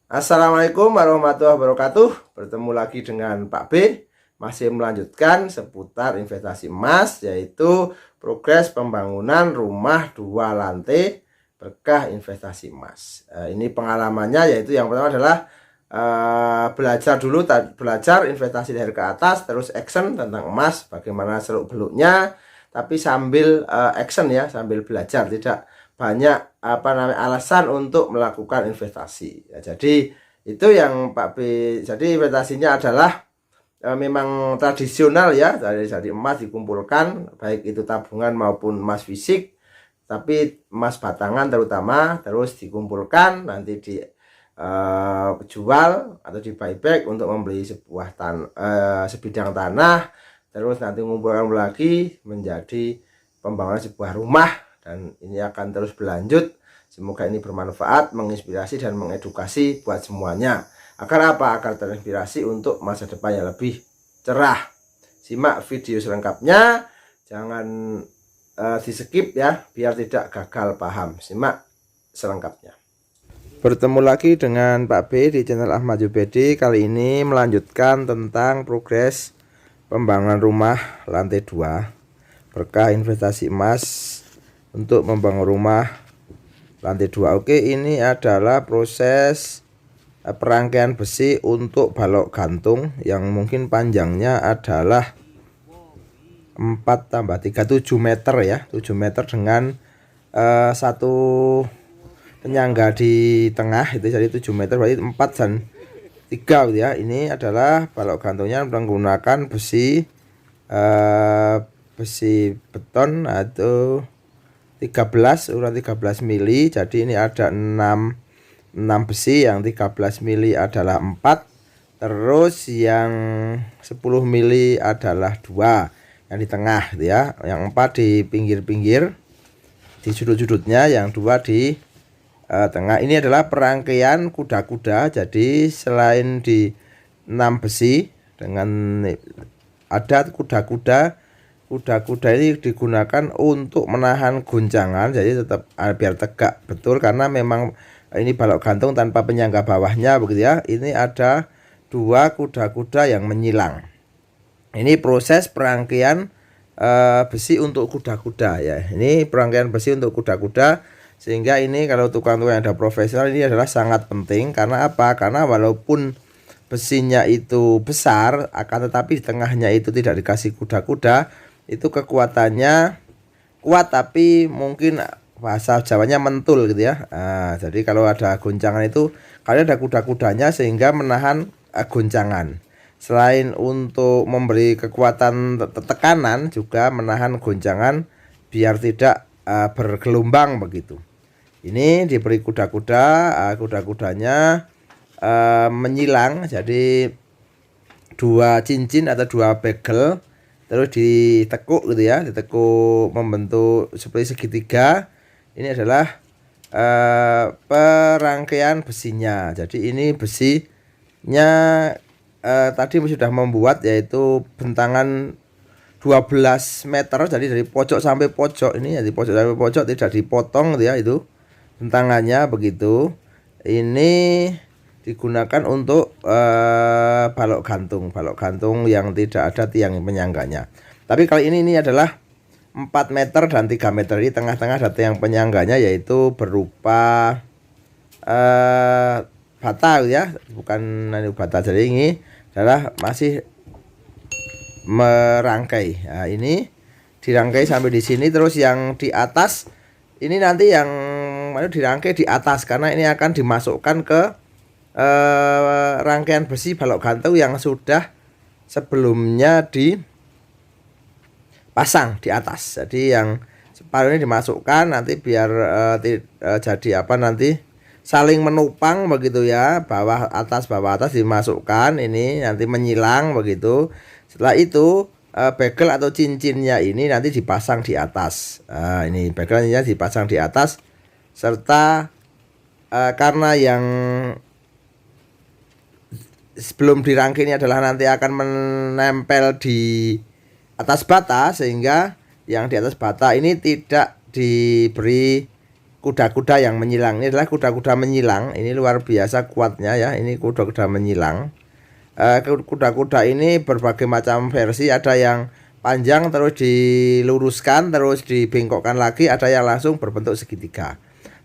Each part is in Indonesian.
Assalamualaikum warahmatullahi wabarakatuh. Bertemu lagi dengan Pak B. Masih melanjutkan seputar investasi emas, yaitu progres pembangunan rumah 2 lantai berkah investasi emas. Ini pengalamannya, yaitu yang pertama adalah belajar dulu, belajar investasi dari ke atas, terus action tentang emas, bagaimana seluk beluknya, tapi sambil action ya, sambil belajar, tidak banyak alasan untuk melakukan investasi ya. Jadi itu yang Pak B. Jadi investasinya adalah memang tradisional ya, jadi emas dikumpulkan, baik itu tabungan maupun emas fisik, tapi emas batangan terutama, terus dikumpulkan nanti dijual atau di buyback untuk membeli sebidang tanah, terus nanti mengumpulkan lagi menjadi pembangunan sebuah rumah. Dan ini akan terus berlanjut. Semoga ini bermanfaat, menginspirasi dan mengedukasi buat semuanya. Agar apa? Agar terinspirasi untuk masa depan yang lebih cerah. Simak video selengkapnya, jangan di skip ya, biar tidak gagal paham. Simak selengkapnya. Bertemu lagi dengan Pak B di channel Ahmad Jubedi. Kali ini melanjutkan tentang progres pembangunan rumah lantai 2 berkah investasi emas untuk membangun rumah lantai 2. Oke, ini adalah proses perangkaian besi untuk balok gantung yang mungkin panjangnya adalah 4 tambah 3, 7 meter ya, 7 meter dengan satu penyangga di tengah itu, jadi 7 meter berarti 4 dan 3 ya. Ini adalah balok gantungnya menggunakan besi beton atau 13 ukuran 13 mili. Jadi ini ada 6 besi, yang 13 mili adalah 4, terus yang 10 mili adalah 2 yang di tengah gitu ya, yang 4 di pinggir-pinggir di sudut-sudutnya, yang 2 di tengah. Ini adalah perangkaian kuda-kuda. Jadi selain di 6 besi dengan ada kuda-kuda ini digunakan untuk menahan goncangan, jadi tetap biar tegak betul, karena memang ini balok gantung tanpa penyangga bawahnya begitu ya. Ini ada 2 kuda-kuda yang menyilang. Ini proses perangkaian besi untuk kuda-kuda ya. Ini perangkaian besi untuk kuda-kuda, sehingga ini kalau tukang-tukang yang ada profesional ini adalah sangat penting. Karena apa? Karena walaupun besinya itu besar, akan tetapi di tengahnya itu tidak dikasih kuda-kuda, itu kekuatannya kuat tapi mungkin bahasa Jawanya mentul gitu ya. Jadi kalau ada goncangan itu, kalau ada kuda-kudanya sehingga menahan goncangan. Selain untuk memberi kekuatan tekanan, juga menahan goncangan biar tidak bergelombang begitu. Ini diberi kuda-kuda, kuda-kudanya menyilang, jadi 2 cincin atau 2 bagel, terus ditekuk gitu ya, ditekuk membentuk seperti segitiga. Ini adalah perangkaian besinya. Jadi ini besinya tadi sudah membuat, yaitu bentangan 12 meter, jadi dari pojok sampai pojok. Ini dari pojok sampai pojok tidak dipotong gitu ya, itu bentangannya begitu. Ini digunakan untuk balok gantung yang tidak ada tiang penyangganya. Tapi kali ini adalah 4 meter dan 3 meter. Di tengah-tengah ada tiang penyangganya, yaitu berupa bata ya, bukan bata. Jadi ini adalah masih merangkai. Nah, ini dirangkai sampai di sini. Terus yang di atas ini nanti yang dirangkai di atas, karena ini akan dimasukkan ke rangkaian besi balok gantung yang sudah sebelumnya dipasang di atas. Jadi yang separuh ini dimasukkan nanti biar jadi nanti saling menopang begitu ya, bawah atas dimasukkan, ini nanti menyilang begitu. Setelah itu bagel atau cincinnya ini nanti dipasang di atas. Ini bagelnya dipasang di atas, serta karena yang sebelum dirangkai ini adalah nanti akan menempel di atas bata, sehingga yang di atas bata ini tidak diberi kuda-kuda yang menyilang. Ini adalah kuda-kuda menyilang. Ini luar biasa kuatnya ya. Ini kuda-kuda menyilang. Kuda-kuda ini berbagai macam versi. Ada yang panjang terus diluruskan, terus dibengkokkan lagi. Ada yang langsung berbentuk segitiga.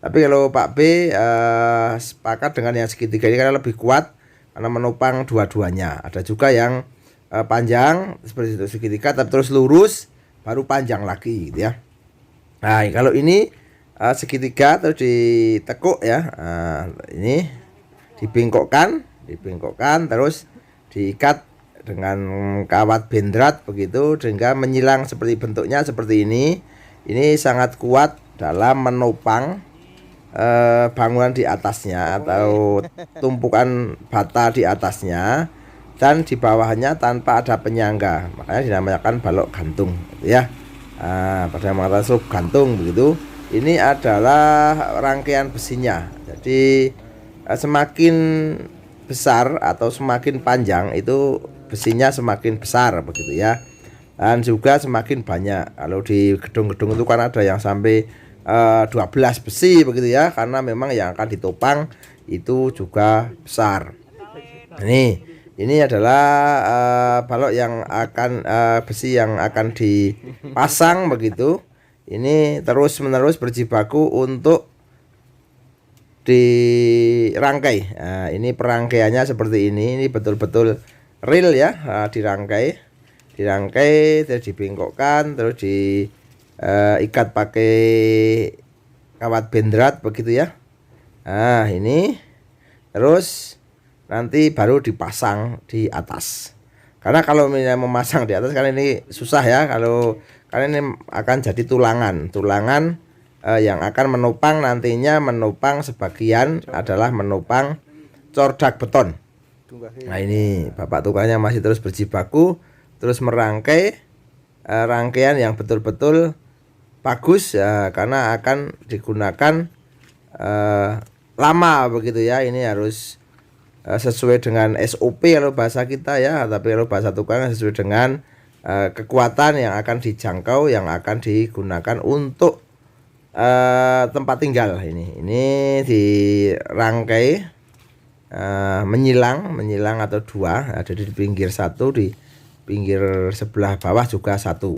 Tapi kalau Pak B sepakat dengan yang segitiga ini karena lebih kuat, karena menopang dua-duanya. Ada juga yang panjang seperti itu segitiga, tapi terus lurus, baru panjang lagi gitu ya. Nah kalau ini segitiga terus ditekuk ya, ini dibengkokkan terus diikat dengan kawat bendrat begitu sehingga menyilang seperti bentuknya seperti ini. Ini sangat kuat dalam menopang bangunan di atasnya atau tumpukan bata di atasnya dan di bawahnya tanpa ada penyangga, makanya dinamakan balok gantung gitu ya. Pada mengatakan serub gantung begitu. Ini adalah rangkaian besinya. Jadi semakin besar atau semakin panjang itu besinya semakin besar begitu ya. Dan juga semakin banyak. Kalau di gedung-gedung itu kan ada yang sampai 12 besi begitu ya, karena memang yang akan ditopang itu juga besar. Ini adalah balok yang akan besi yang akan dipasang begitu. Ini terus-menerus berjibaku untuk dirangkai. Nah, ini perangkaiannya seperti ini. Ini betul-betul real ya, dirangkai, terus dibengkokkan, terus diikat pakai kawat bendrat begitu ya. Nah, ini terus nanti baru dipasang di atas. Karena kalau memasang di atas kan ini susah ya, karena ini akan jadi tulangan yang akan menopang nantinya, menopang sebagian adalah menopang cordak beton. Nah ini bapak tukangnya masih terus berjibaku, terus merangkai rangkaian yang betul-betul bagus ya, karena akan digunakan lama begitu ya. Ini harus sesuai dengan SOP kalau bahasa kita ya, tapi kalau bahasa tukang sesuai dengan kekuatan yang akan dijangkau, yang akan digunakan untuk tempat tinggal. Ini dirangkai menyilang atau dua, ada di pinggir satu, di pinggir sebelah bawah juga satu.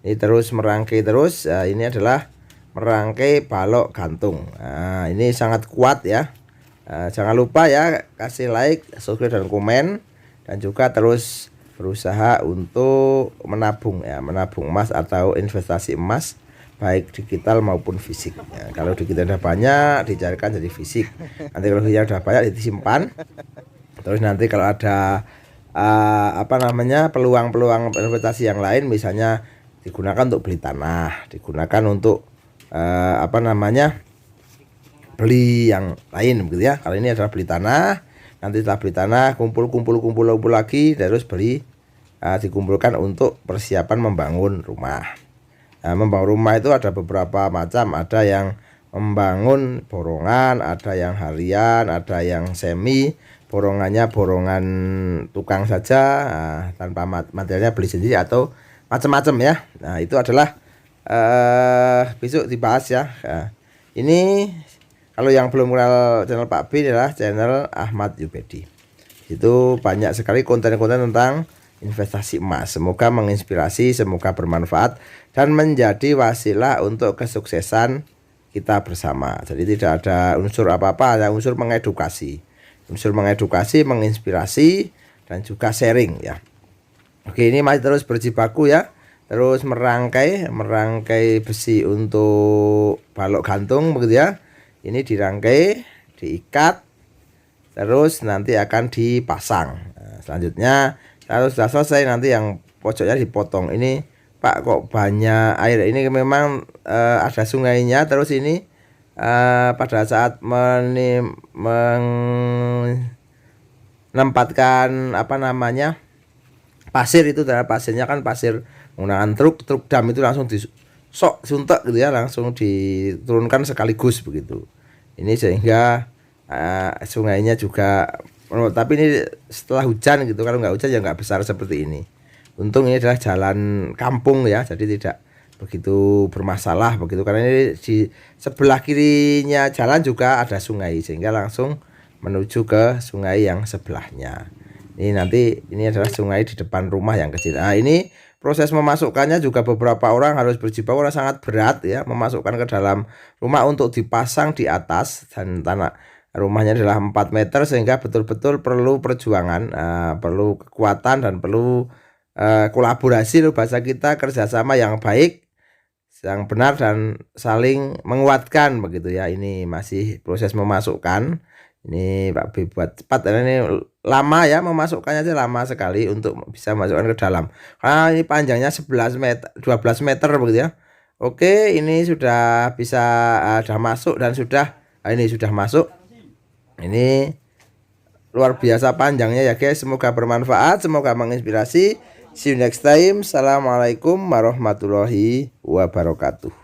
Ini terus merangkai terus. Ini adalah merangkai balok gantung. Ini sangat kuat ya. Jangan lupa ya, kasih like, subscribe dan komen, dan juga terus berusaha untuk menabung ya, menabung emas atau investasi emas baik digital maupun fisik ya. Kalau digital udah banyak dicarikan jadi fisik, nanti kalau digital udah banyak disimpan, terus nanti kalau ada peluang-peluang investasi yang lain, misalnya digunakan untuk beli tanah, digunakan untuk beli yang lain begitu ya. Kalau ini adalah beli tanah, nanti setelah beli tanah kumpul lagi, terus dikumpulkan untuk persiapan membangun rumah. Nah, membangun rumah itu ada beberapa macam, ada yang membangun borongan, ada yang harian, ada yang semi. Borongannya borongan tukang saja, tanpa materialnya beli sendiri atau macam-macam ya. Nah itu adalah besok dibahas ya. Ini kalau yang belum kenal channel Pak B adalah channel Ahmad Yubedi. Itu banyak sekali konten-konten tentang investasi emas. Semoga menginspirasi, semoga bermanfaat dan menjadi wasilah untuk kesuksesan kita bersama. Jadi tidak ada unsur apa-apa, ada unsur mengedukasi. Unsur mengedukasi, menginspirasi, dan juga sharing ya. Oke, ini masih terus berjibaku ya. Terus merangkai besi untuk balok gantung begitu ya. Ini dirangkai, diikat, terus nanti akan dipasang. Nah, selanjutnya kalau sudah selesai nanti yang pojoknya dipotong. Ini Pak kok banyak air, ini memang ada sungainya. Terus ini pada saat menempatkan pasir, itu adalah pasirnya kan pasir menggunakan truk dam, itu langsung suntek gitu ya, langsung diturunkan sekaligus begitu. Ini sehingga sungainya juga, tapi ini setelah hujan gitu, kalau nggak hujan ya nggak besar seperti ini. Untung ini adalah jalan kampung ya, jadi tidak begitu bermasalah begitu, karena ini di sebelah kirinya jalan juga ada sungai sehingga langsung menuju ke sungai yang sebelahnya. Ini nanti ini adalah sungai di depan rumah yang kecil. Nah, ini proses memasukkannya juga beberapa orang harus berjibaku karena sangat berat ya, memasukkan ke dalam rumah untuk dipasang di atas, dan tanah rumahnya adalah 4 meter sehingga betul-betul perlu perjuangan, perlu kekuatan dan perlu kolaborasi loh, bahasa kita kerjasama yang baik, yang benar dan saling menguatkan begitu ya. Ini masih proses memasukkan. Ini Pak B buat cepat, karena ini lama ya, memasukkannya aja lama sekali untuk bisa masukkan ke dalam. Karena ini panjangnya 11 meter, 12 meter begitu ya. Oke, ini sudah bisa, sudah masuk dan sudah, ini sudah masuk. Ini luar biasa panjangnya ya guys. Semoga bermanfaat, semoga menginspirasi. See you next time. Assalamualaikum warahmatullahi wabarakatuh.